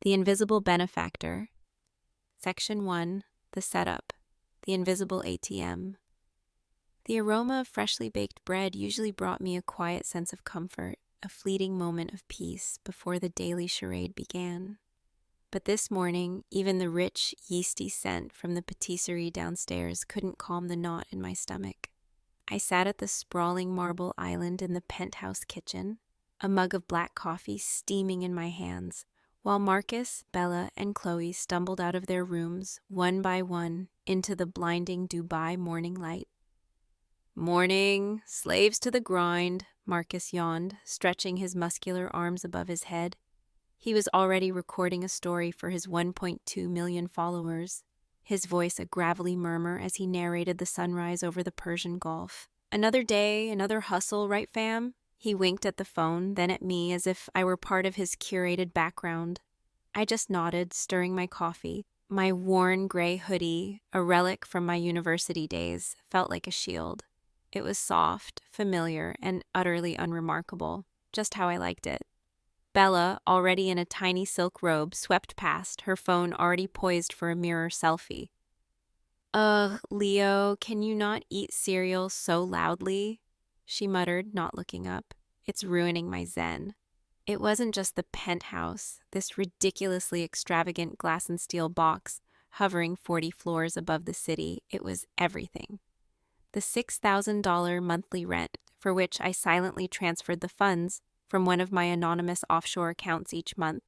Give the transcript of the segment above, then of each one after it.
The Invisible Benefactor. Section 1. The Setup. The Invisible ATM. The aroma of freshly baked bread usually brought me a quiet sense of comfort, a fleeting moment of peace before the daily charade began. But this morning, even the rich, yeasty scent from the patisserie downstairs couldn't calm the knot in my stomach. I sat at the sprawling marble island in the penthouse kitchen, a mug of black coffee steaming in my hands, while Marcus, Bella, and Chloe stumbled out of their rooms, one by one, into the blinding Dubai morning light. "Morning, slaves to the grind," Marcus yawned, stretching his muscular arms above his head. He was already recording a story for his 1.2 million followers, his voice a gravelly murmur as he narrated the sunrise over the Persian Gulf. "Another day, another hustle, right fam?" He winked at the phone, then at me as if I were part of his curated background. I just nodded, stirring my coffee. My worn gray hoodie, a relic from my university days, felt like a shield. It was soft, familiar, and utterly unremarkable, just how I liked it. Bella, already in a tiny silk robe, swept past, her phone already poised for a mirror selfie. "Ugh, Leo, can you not eat cereal so loudly?" she muttered, not looking up. "It's ruining my zen." It wasn't just the penthouse, this ridiculously extravagant glass and steel box hovering 40 floors above the city. It was everything. The $6,000 monthly rent, for which I silently transferred the funds from one of my anonymous offshore accounts each month,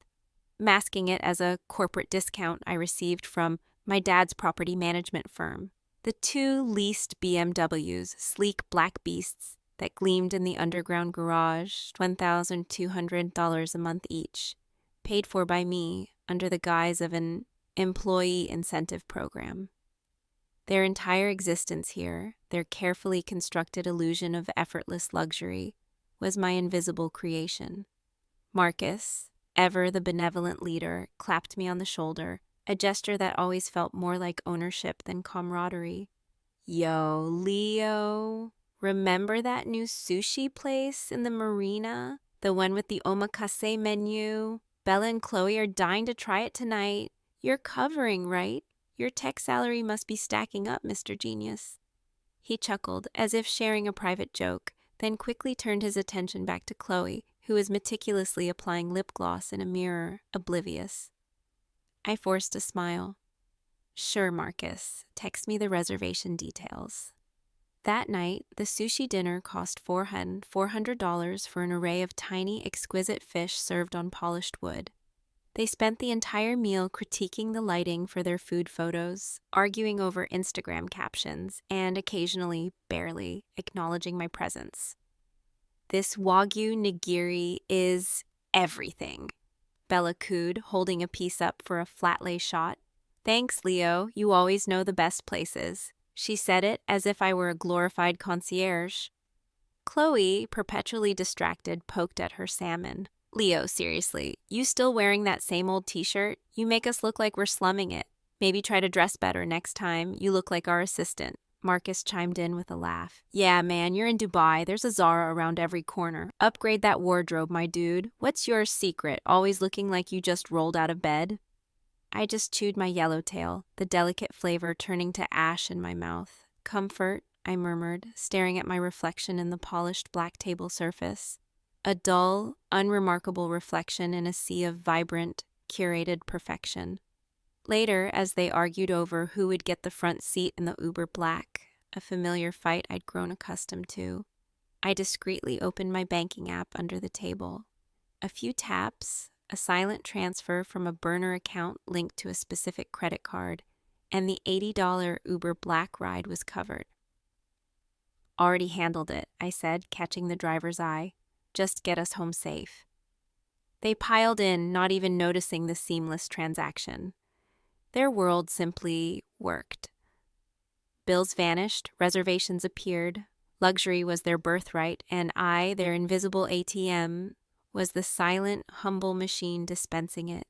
masking it as a corporate discount I received from my dad's property management firm. The 2 leased BMWs, sleek black beasts that gleamed in the underground garage, $1,200 a month each, paid for by me under the guise of an employee incentive program. Their entire existence here, their carefully constructed illusion of effortless luxury, was my invisible creation. Marcus, ever the benevolent leader, clapped me on the shoulder, a gesture that always felt more like ownership than camaraderie. "Yo, Leo, remember that new sushi place in the marina? The one with the omakase menu? Bella and Chloe are dying to try it tonight. You're covering, right? Your tech salary must be stacking up, Mr. Genius." He chuckled, as if sharing a private joke, then quickly turned his attention back to Chloe, who was meticulously applying lip gloss in a mirror, oblivious. I forced a smile. "Sure, Marcus. Text me the reservation details." That night, the sushi dinner cost $400 for an array of tiny, exquisite fish served on polished wood. They spent the entire meal critiquing the lighting for their food photos, arguing over Instagram captions, and occasionally, barely, acknowledging my presence. "This Wagyu nigiri is everything," Bella cooed, holding a piece up for a flat lay shot. "Thanks, Leo. You always know the best places." She said it as if I were a glorified concierge. Chloe, perpetually distracted, poked at her salmon. "Leo, seriously, you still wearing that same old t-shirt? You make us look like we're slumming it. Maybe try to dress better next time. You look like our assistant." Marcus chimed in with a laugh. "Yeah, man, you're in Dubai. There's a Zara around every corner. Upgrade that wardrobe, my dude. What's your secret? Always looking like you just rolled out of bed?" I just chewed my yellowtail, the delicate flavor turning to ash in my mouth. "Comfort," I murmured, staring at my reflection in the polished black table surface. A dull, unremarkable reflection in a sea of vibrant, curated perfection. Later, as they argued over who would get the front seat in the Uber Black, a familiar fight I'd grown accustomed to, I discreetly opened my banking app under the table. A few taps, a silent transfer from a burner account linked to a specific credit card, and the $80 Uber Black ride was covered. "Already handled it," I said, catching the driver's eye. "Just get us home safe." They piled in, not even noticing the seamless transaction. Their world simply worked. Bills vanished, reservations appeared, luxury was their birthright, and I, their invisible ATM, was the silent, humble machine dispensing it.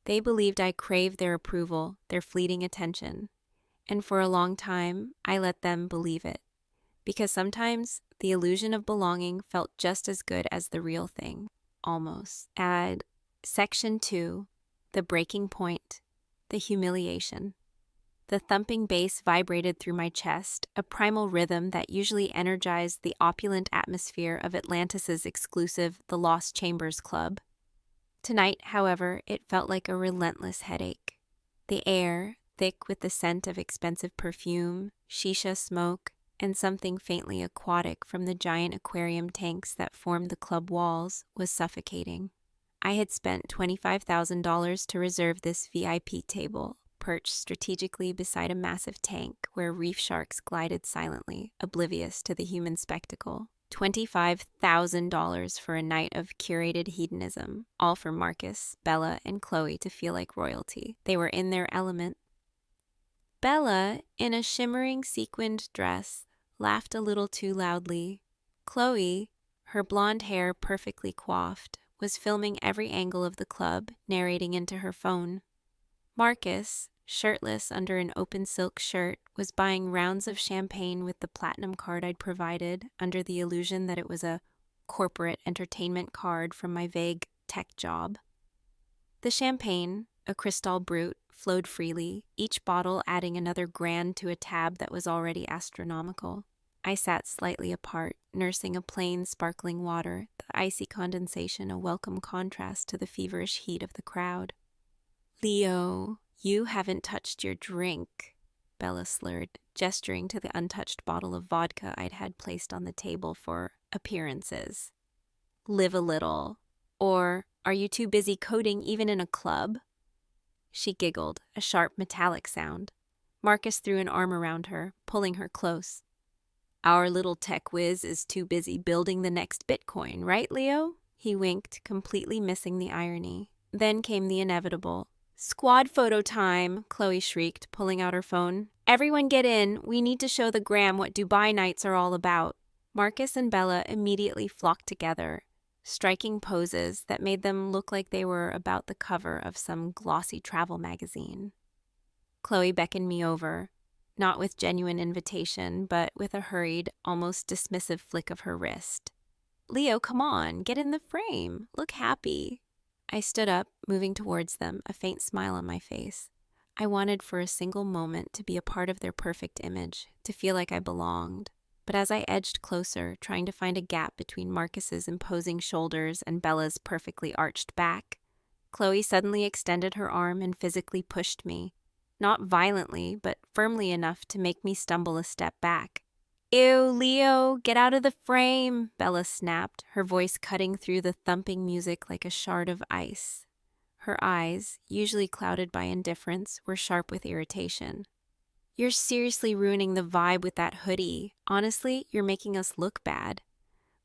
They believed I craved their approval, their fleeting attention, and for a long time, I let them believe it. Because sometimes the illusion of belonging felt just as good as the real thing, almost. Add Section 2, the breaking point, the humiliation. The thumping bass vibrated through my chest, a primal rhythm that usually energized the opulent atmosphere of Atlantis's exclusive The Lost Chambers Club. Tonight, however, it felt like a relentless headache. The air, thick with the scent of expensive perfume, shisha smoke, and something faintly aquatic from the giant aquarium tanks that formed the club walls, was suffocating. I had spent $25,000 to reserve this VIP table, perched strategically beside a massive tank where reef sharks glided silently, oblivious to the human spectacle. $25,000 for a night of curated hedonism, all for Marcus, Bella, and Chloe to feel like royalty. They were in their element. Bella, in a shimmering sequined dress, laughed a little too loudly. Chloe, her blonde hair perfectly coiffed, was filming every angle of the club, narrating into her phone. Marcus, shirtless under an open silk shirt, was buying rounds of champagne with the platinum card I'd provided, under the illusion that it was a corporate entertainment card from my vague tech job. The champagne, a Cristal Brut, flowed freely, each bottle adding another grand to a tab that was already astronomical. I sat slightly apart, nursing a plain, sparkling water, the icy condensation a welcome contrast to the feverish heat of the crowd. "Leo, you haven't touched your drink," Bella slurred, gesturing to the untouched bottle of vodka I'd had placed on the table for appearances. "Live a little. Or are you too busy coding even in a club?" She giggled, a sharp metallic sound. Marcus threw an arm around her, pulling her close. "Our little tech whiz is too busy building the next Bitcoin, right, Leo?" He winked, completely missing the irony. Then came the inevitable. "Squad photo time," Chloe shrieked, pulling out her phone. "Everyone get in. We need to show the gram what Dubai nights are all about." Marcus and Bella immediately flocked together, striking poses that made them look like they were about the cover of some glossy travel magazine. Chloe beckoned me over, not with genuine invitation, but with a hurried, almost dismissive flick of her wrist. "Leo, come on, get in the frame. Look happy." I stood up, moving towards them, a faint smile on my face. I wanted for a single moment to be a part of their perfect image, to feel like I belonged. But as I edged closer, trying to find a gap between Marcus's imposing shoulders and Bella's perfectly arched back, Chloe suddenly extended her arm and physically pushed me. Not violently, but firmly enough to make me stumble a step back. "Ew, Leo, get out of the frame," Bella snapped, her voice cutting through the thumping music like a shard of ice. Her eyes, usually clouded by indifference, were sharp with irritation. "You're seriously ruining the vibe with that hoodie. Honestly, you're making us look bad."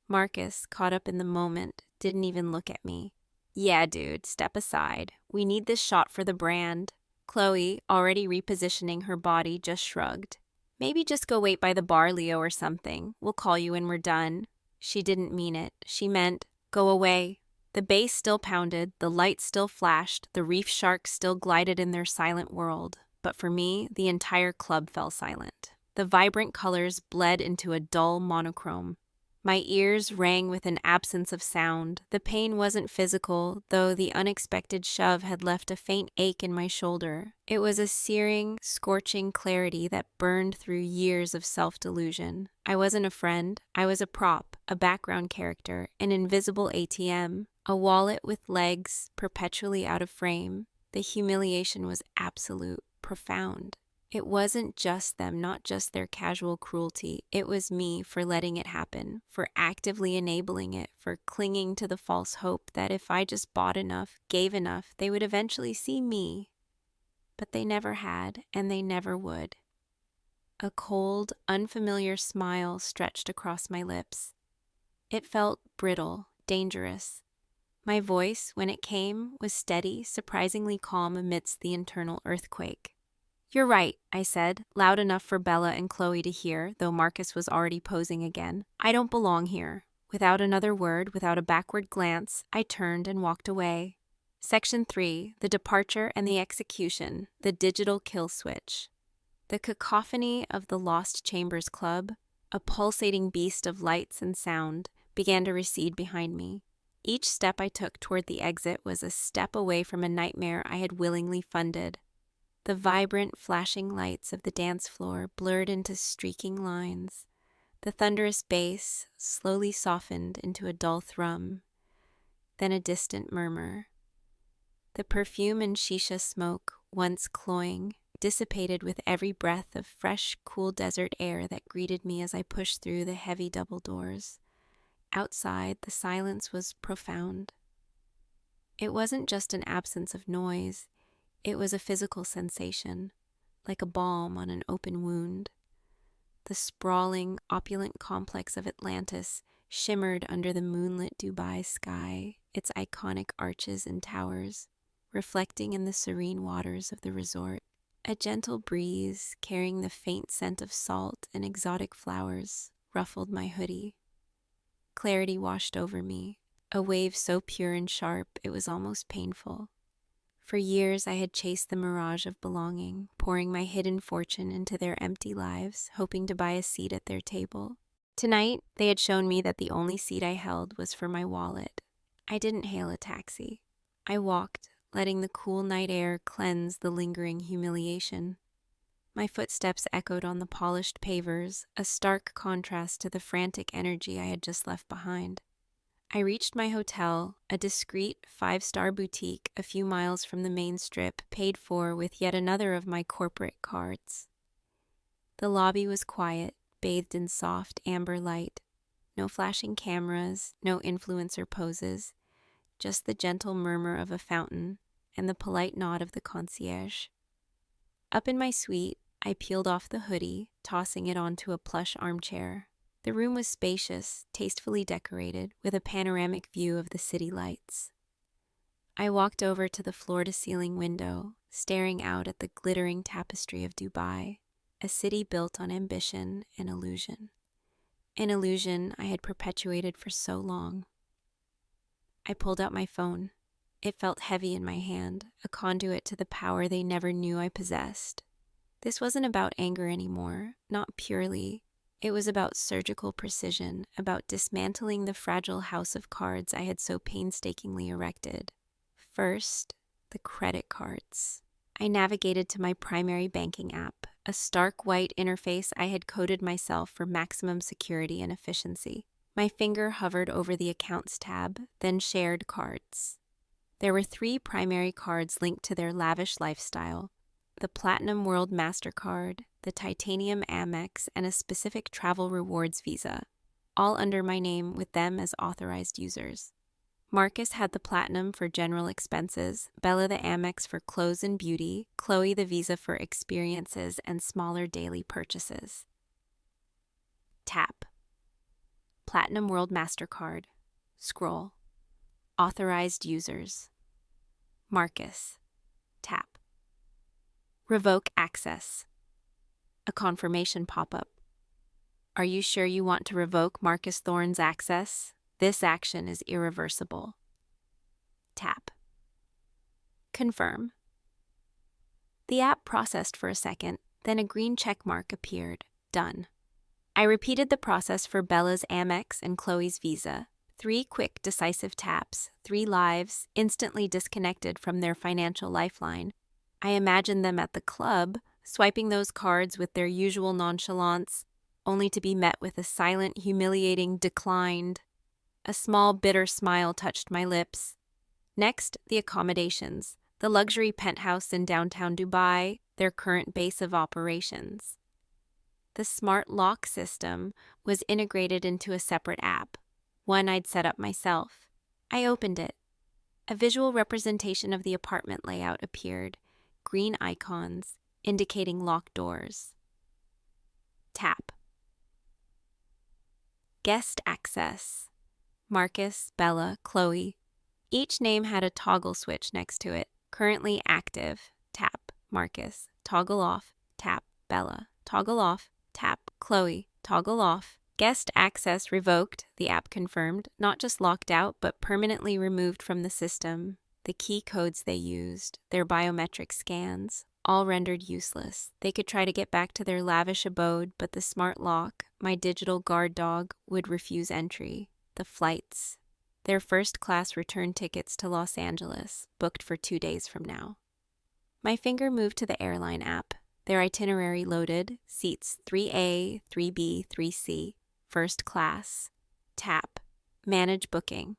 Marcus, caught up in the moment, didn't even look at me. "Yeah, dude, step aside. We need this shot for the brand." Chloe, already repositioning her body, just shrugged. "Maybe just go wait by the bar, Leo, or something. We'll call you when we're done." She didn't mean it. She meant, "Go away." The bass still pounded, the lights still flashed, the reef sharks still glided in their silent world. But for me, the entire club fell silent. The vibrant colors bled into a dull monochrome. My ears rang with an absence of sound. The pain wasn't physical, though the unexpected shove had left a faint ache in my shoulder. It was a searing, scorching clarity that burned through years of self-delusion. I wasn't a friend. I was a prop, a background character, an invisible ATM, a wallet with legs perpetually out of frame. The humiliation was absolute, profound. It wasn't just them, not just their casual cruelty. It was me for letting it happen, for actively enabling it, for clinging to the false hope that if I just bought enough, gave enough, they would eventually see me. But they never had, and they never would. A cold, unfamiliar smile stretched across my lips. It felt brittle, dangerous. My voice, when it came, was steady, surprisingly calm amidst the internal earthquake. "You're right," I said, loud enough for Bella and Chloe to hear, though Marcus was already posing again. "I don't belong here." Without another word, without a backward glance, I turned and walked away. Section 3, the departure and the execution, the digital kill switch. The cacophony of the Lost Chambers Club, a pulsating beast of lights and sound, began to recede behind me. Each step I took toward the exit was a step away from a nightmare I had willingly funded. The vibrant, flashing lights of the dance floor blurred into streaking lines. The thunderous bass slowly softened into a dull thrum, then a distant murmur. The perfume and shisha smoke, once cloying, dissipated with every breath of fresh, cool desert air that greeted me as I pushed through the heavy double doors. Outside, the silence was profound. It wasn't just an absence of noise, it was a physical sensation, like a balm on an open wound. The sprawling, opulent complex of Atlantis shimmered under the moonlit Dubai sky, its iconic arches and towers reflecting in the serene waters of the resort. A gentle breeze, carrying the faint scent of salt and exotic flowers, ruffled my hoodie. Clarity washed over me, a wave so pure and sharp it was almost painful. For years I had chased the mirage of belonging, pouring my hidden fortune into their empty lives, hoping to buy a seat at their table. Tonight, they had shown me that the only seat I held was for my wallet. I didn't hail a taxi. I walked, letting the cool night air cleanse the lingering humiliation. My footsteps echoed on the polished pavers, a stark contrast to the frantic energy I had just left behind. I reached my hotel, a discreet 5-star boutique a few miles from the main strip, paid for with yet another of my corporate cards. The lobby was quiet, bathed in soft amber light. No flashing cameras, no influencer poses, just the gentle murmur of a fountain and the polite nod of the concierge. Up in my suite, I peeled off the hoodie, tossing it onto a plush armchair. The room was spacious, tastefully decorated, with a panoramic view of the city lights. I walked over to the floor-to-ceiling window, staring out at the glittering tapestry of Dubai, a city built on ambition and illusion. An illusion I had perpetuated for so long. I pulled out my phone. It felt heavy in my hand, a conduit to the power they never knew I possessed. This wasn't about anger anymore, not purely. It was about surgical precision, about dismantling the fragile house of cards I had so painstakingly erected. First, the credit cards. I navigated to my primary banking app, a stark white interface I had coded myself for maximum security and efficiency. My finger hovered over the Accounts tab, then Shared Cards. There were 3 primary cards linked to their lavish lifestyle: the Platinum World MasterCard, the Titanium Amex, and a specific travel rewards visa, all under my name with them as authorized users. Marcus had the Platinum for general expenses, Bella the Amex for clothes and beauty, Chloe the Visa for experiences and smaller daily purchases. Tap. Platinum World MasterCard. Scroll. Authorized users. Marcus. Tap. Revoke access. A confirmation pop-up. Are you sure you want to revoke Marcus Thorne's access? This action is irreversible. Tap. Confirm. The app processed for a second, then a green check mark appeared. Done. I repeated the process for Bella's Amex and Chloe's Visa. 3 quick, decisive taps, 3 lives, instantly disconnected from their financial lifeline. I imagined them at the club, swiping those cards with their usual nonchalance, only to be met with a silent, humiliating declined. A small, bitter smile touched my lips. Next, the accommodations, the luxury penthouse in downtown Dubai, their current base of operations. The smart lock system was integrated into a separate app, one I'd set up myself. I opened it. A visual representation of the apartment layout appeared, green icons indicating locked doors. Tap. Guest access. Marcus, Bella, Chloe. Each name had a toggle switch next to it. Currently active. Tap. Marcus. Toggle off. Tap. Bella. Toggle off. Tap. Chloe. Toggle off. Guest access revoked, the app confirmed. Not just locked out, but permanently removed from the system. The key codes they used, their biometric scans, all rendered useless. They could try to get back to their lavish abode, but the smart lock, my digital guard dog, would refuse entry. The flights, Their first-class return tickets to Los Angeles, booked for 2 days from now. My finger moved to the airline app. Their itinerary loaded, seats 3A, 3B, 3C, first class. Tap. Manage booking.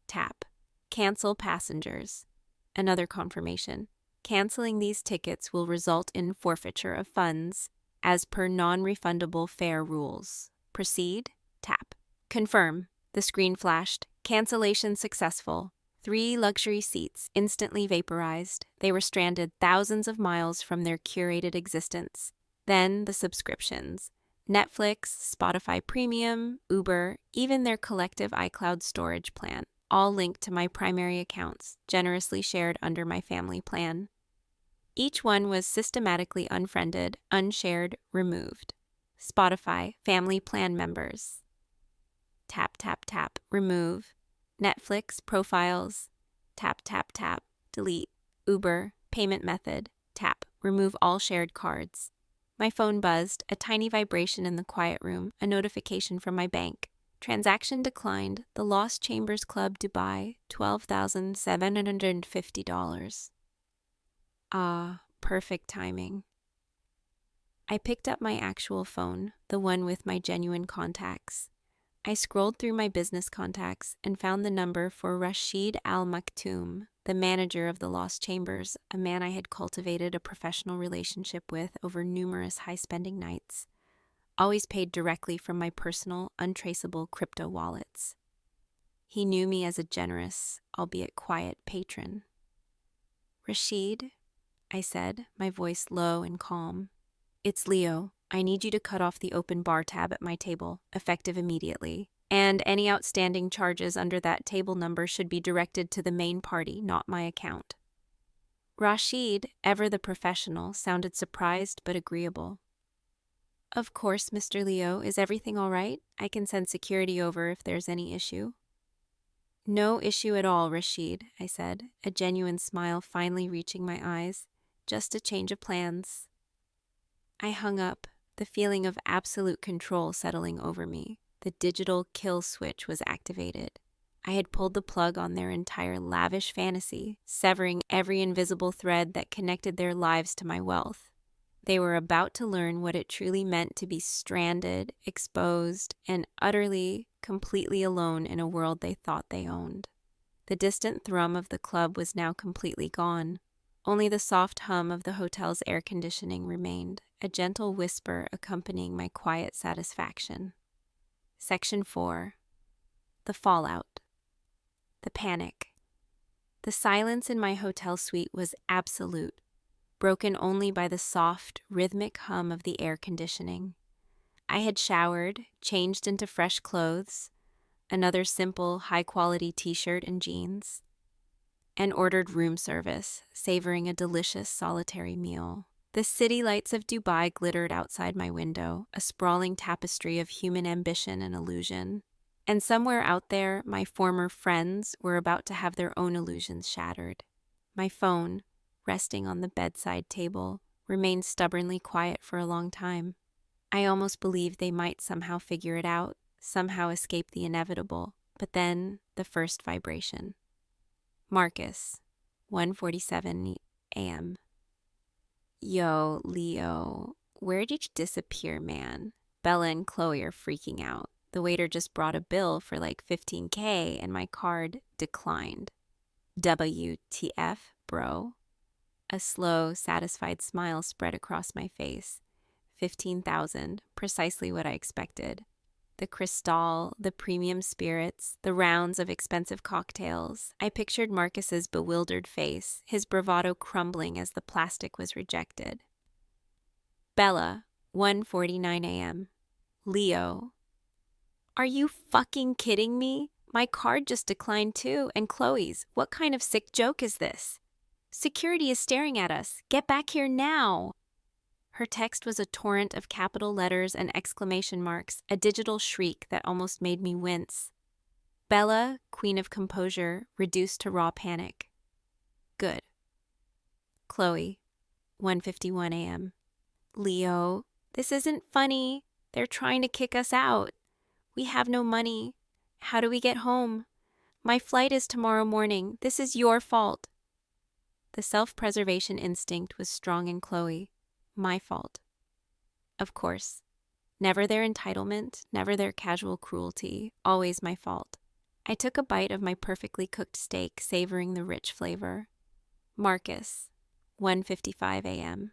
Tap. Cancel passengers. Another confirmation. Canceling these tickets will result in forfeiture of funds as per non-refundable fare rules. Proceed. Tap. Confirm. The screen flashed. Cancellation successful. 3 luxury seats instantly vaporized. They were stranded thousands of miles from their curated existence. Then the subscriptions. Netflix, Spotify Premium, Uber, even their collective iCloud storage plan, all linked to my primary accounts, generously shared under my family plan. Each one was systematically unfriended, unshared, removed. Spotify, family plan members. Tap, tap, tap, remove. Netflix, profiles. Tap, tap, tap, delete. Uber, payment method. Tap, remove all shared cards. My phone buzzed, a tiny vibration in the quiet room, a notification from my bank. Transaction declined. The Lost Chambers Club, Dubai, $12,750. Ah, perfect timing. I picked up my actual phone, the one with my genuine contacts. I scrolled through my business contacts and found the number for Rashid Al Maktoum, the manager of the Lost Chambers, a man I had cultivated a professional relationship with over numerous high-spending nights, always paid directly from my personal, untraceable crypto wallets. He knew me as a generous, albeit quiet, patron. "Rashid," I said, my voice low and calm. "It's Leo. I need you to cut off the open bar tab at my table, effective immediately. And any outstanding charges under that table number should be directed to the main party, not my account." Rashid, ever the professional, sounded surprised but agreeable. "Of course, Mr. Leo. Is everything all right? I can send security over if there's any issue." "No issue at all, Rashid," I said, a genuine smile finally reaching my eyes. "Just a change of plans." I hung up, the feeling of absolute control settling over me. The digital kill switch was activated. I had pulled the plug on their entire lavish fantasy, severing every invisible thread that connected their lives to my wealth. They were about to learn what it truly meant to be stranded, exposed, and utterly, completely alone in a world they thought they owned. The distant thrum of the club was now completely gone. Only the soft hum of the hotel's air conditioning remained, a gentle whisper accompanying my quiet satisfaction. Section 4. The fallout. The panic. The silence in my hotel suite was absolute, broken only by the soft, rhythmic hum of the air conditioning. I had showered, changed into fresh clothes, another simple, high-quality t-shirt and jeans, and ordered room service, savoring a delicious solitary meal. The city lights of Dubai glittered outside my window, a sprawling tapestry of human ambition and illusion. And somewhere out there, my former friends were about to have their own illusions shattered. My phone, resting on the bedside table, remained stubbornly quiet for a long time. I almost believed they might somehow figure it out, somehow escape the inevitable. But then, the first vibration. Marcus, 1:47 a.m. "Yo, Leo, where did you disappear, man? Bella and Chloe are freaking out. The waiter just brought a bill for like $15K and my card declined. WTF, bro?" A slow, satisfied smile spread across my face. 15,000, precisely what I expected. The Cristal, the premium spirits, the rounds of expensive cocktails. I pictured Marcus's bewildered face, his bravado crumbling as the plastic was rejected. Bella, 1:49 a.m. "Leo, are you fucking kidding me? My card just declined too, and Chloe's. What kind of sick joke is this? Security is staring at us. Get back here now." Her text was a torrent of capital letters and exclamation marks, a digital shriek that almost made me wince. Bella, queen of composure, reduced to raw panic. Good. Chloe, 1:51 a.m. "Leo, this isn't funny. They're trying to kick us out. We have no money. How do we get home? My flight is tomorrow morning. This is your fault. The self-preservation instinct was strong in Chloe. My fault. Of course. Never their entitlement, never their casual cruelty, always my fault. I took a bite of my perfectly cooked steak, savoring the rich flavor. Marcus, 1:55 a.m.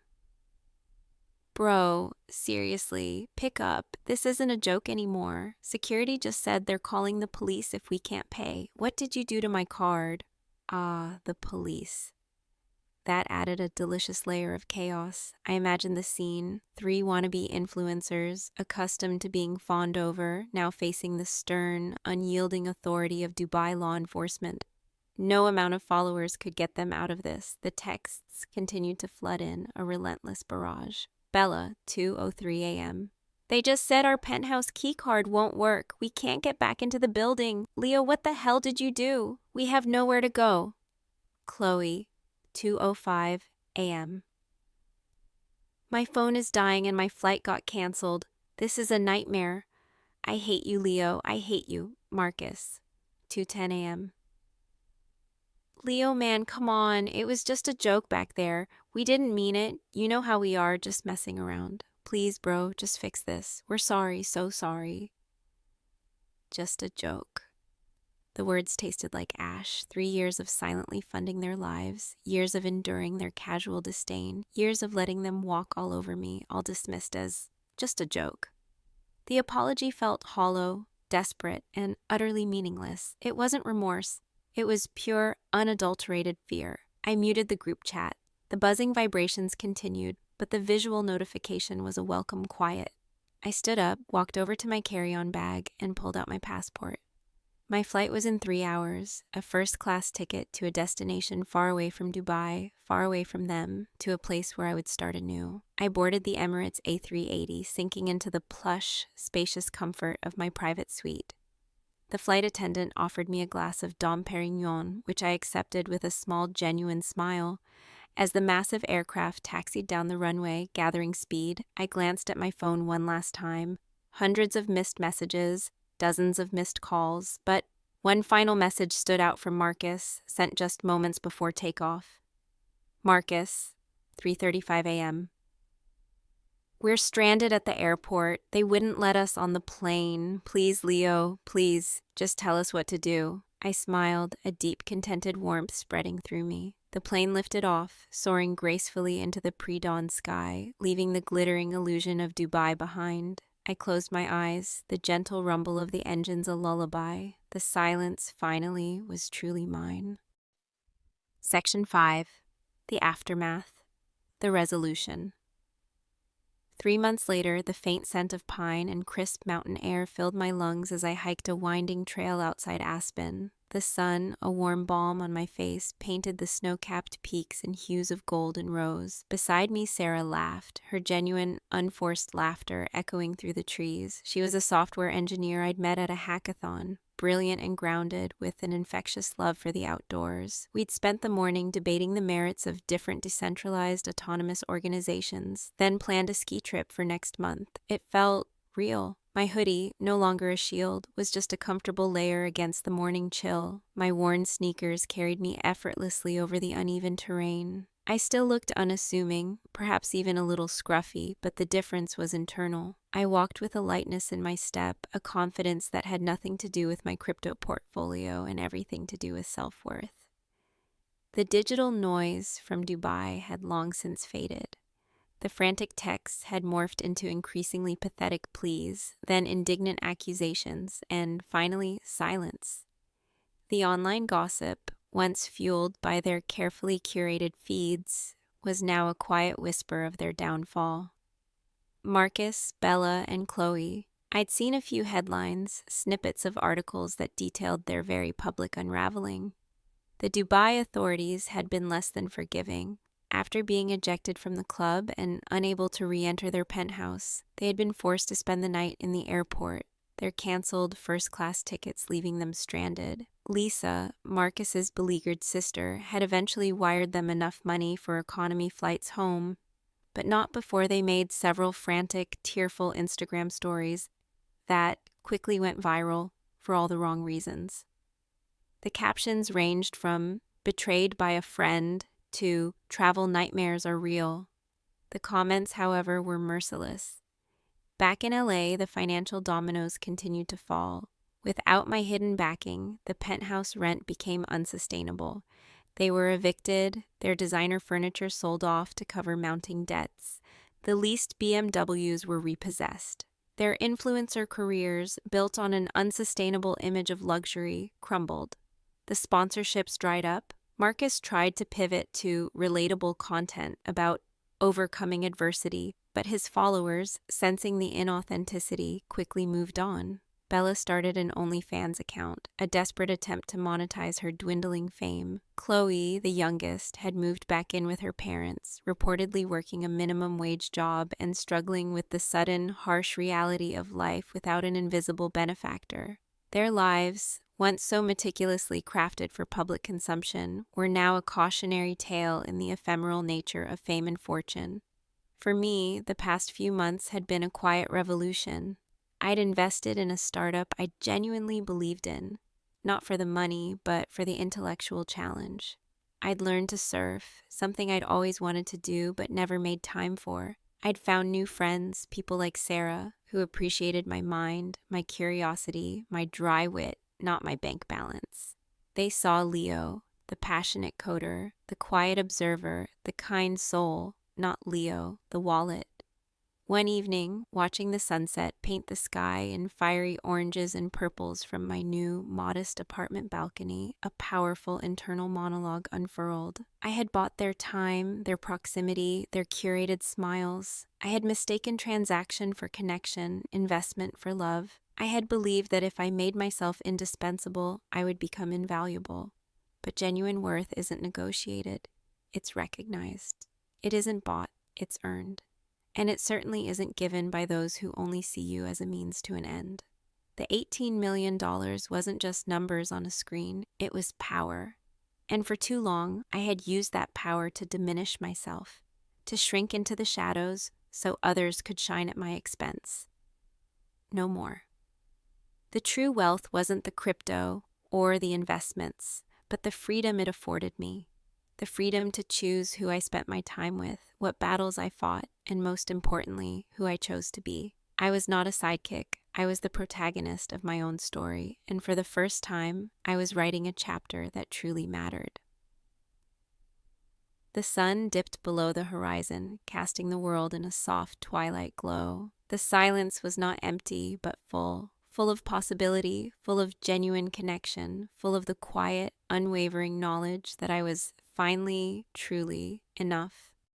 Bro, seriously, pick up. This isn't a joke anymore. Security just said they're calling the police if we can't pay. What did you do to my card? Ah, the police. That added a delicious layer of chaos. I imagined the scene. 3 wannabe influencers, accustomed to being fawned over, now facing the stern, unyielding authority of Dubai law enforcement. No amount of followers could get them out of this. The texts continued to flood in, a relentless barrage. Bella, 2:03 a.m. They just said our penthouse keycard won't work. We can't get back into the building. Leo, what the hell did you do? We have nowhere to go. Chloe, 2:05 a.m. My phone is dying and my flight got canceled. This is a nightmare. I hate you, Leo. I hate you. Marcus, 2:10 a.m. Leo, man, come on. It was just a joke back there. We didn't mean it. You know how we are, just messing around. Please, bro, just fix this. We're sorry, so sorry. Just a joke. The words tasted like ash. 3 years of silently funding their lives, years of enduring their casual disdain, years of letting them walk all over me, all dismissed as just a joke. The apology felt hollow, desperate, and utterly meaningless. It wasn't remorse. It was pure, unadulterated fear. I muted the group chat. The buzzing vibrations continued, but the visual notification was a welcome quiet. I stood up, walked over to my carry-on bag, and pulled out my passport. My flight was in 3 hours, a first-class ticket to a destination far away from Dubai, far away from them, to a place where I would start anew. I boarded the Emirates A380, sinking into the plush, spacious comfort of my private suite. The flight attendant offered me a glass of Dom Perignon, which I accepted with a small, genuine smile. As the massive aircraft taxied down the runway, gathering speed, I glanced at my phone one last time. Hundreds of missed messages, dozens of missed calls, but one final message stood out from Marcus, sent just moments before takeoff. Marcus, 3:35 a.m. We're stranded at the airport. They wouldn't let us on the plane. Please, Leo, please, just tell us what to do. I smiled, a deep, contented warmth spreading through me. The plane lifted off, soaring gracefully into the pre-dawn sky, leaving the glittering illusion of Dubai behind. I closed my eyes, the gentle rumble of the engines a lullaby. The silence, finally, was truly mine. Section 5. The Aftermath. The Resolution. 3 months later, the faint scent of pine and crisp mountain air filled my lungs as I hiked a winding trail outside Aspen. The sun, a warm balm on my face, painted the snow-capped peaks in hues of gold and rose. Beside me, Sarah laughed, her genuine, unforced laughter echoing through the trees. She was a software engineer I'd met at a hackathon, brilliant and grounded, with an infectious love for the outdoors. We'd spent the morning debating the merits of different decentralized autonomous organizations, then planned a ski trip for next month. It felt real. My hoodie, no longer a shield, was just a comfortable layer against the morning chill. My worn sneakers carried me effortlessly over the uneven terrain. I still looked unassuming, perhaps even a little scruffy, but the difference was internal. I walked with a lightness in my step, a confidence that had nothing to do with my crypto portfolio and everything to do with self-worth. The digital noise from Dubai had long since faded. The frantic texts had morphed into increasingly pathetic pleas, then indignant accusations, and finally, silence. The online gossip, once fueled by their carefully curated feeds, was now a quiet whisper of their downfall. Marcus, Bella, and Chloe. I'd seen a few headlines, snippets of articles that detailed their very public unraveling. The Dubai authorities had been less than forgiving. After being ejected from the club and unable to re-enter their penthouse, they had been forced to spend the night in the airport, their canceled first-class tickets leaving them stranded. Lisa, Marcus's beleaguered sister, had eventually wired them enough money for economy flights home, but not before they made several frantic, tearful Instagram stories that quickly went viral for all the wrong reasons. The captions ranged from "betrayed by a friend" to "travel nightmares are real." The comments, however, were merciless. Back in LA, the financial dominoes continued to fall. Without my hidden backing, the penthouse rent became unsustainable. They were evicted, their designer furniture sold off to cover mounting debts. The leased BMWs were repossessed. Their influencer careers, built on an unsustainable image of luxury, crumbled. The sponsorships dried up. Marcus tried to pivot to relatable content about overcoming adversity, but his followers, sensing the inauthenticity, quickly moved on. Bella started an OnlyFans account, a desperate attempt to monetize her dwindling fame. Chloe, the youngest, had moved back in with her parents, reportedly working a minimum wage job and struggling with the sudden, harsh reality of life without an invisible benefactor. Their lives, once so meticulously crafted for public consumption, were now a cautionary tale in the ephemeral nature of fame and fortune. For me, the past few months had been a quiet revolution. I'd invested in a startup I genuinely believed in, not for the money, but for the intellectual challenge. I'd learned to surf, something I'd always wanted to do but never made time for. I'd found new friends, people like Sarah, who appreciated my mind, my curiosity, my dry wit, not my bank balance. They saw Leo, the passionate coder, the quiet observer, the kind soul, not Leo, the wallet. One evening, watching the sunset paint the sky in fiery oranges and purples from my new, modest apartment balcony, a powerful internal monologue unfurled. I had bought their time, their proximity, their curated smiles. I had mistaken transaction for connection, investment for love. I had believed that if I made myself indispensable, I would become invaluable. But genuine worth isn't negotiated. It's recognized. It isn't bought, it's earned. And it certainly isn't given by those who only see you as a means to an end. The $18 million wasn't just numbers on a screen, it was power. And for too long, I had used that power to diminish myself, to shrink into the shadows so others could shine at my expense. No more. The true wealth wasn't the crypto or the investments, but the freedom it afforded me. The freedom to choose who I spent my time with, what battles I fought, and most importantly, who I chose to be. I was not a sidekick. I was the protagonist of my own story, and for the first time, I was writing a chapter that truly mattered. The sun dipped below the horizon, casting the world in a soft twilight glow. The silence was not empty, but full of possibility, full of genuine connection, full of the quiet, unwavering knowledge that I was finally, truly enough.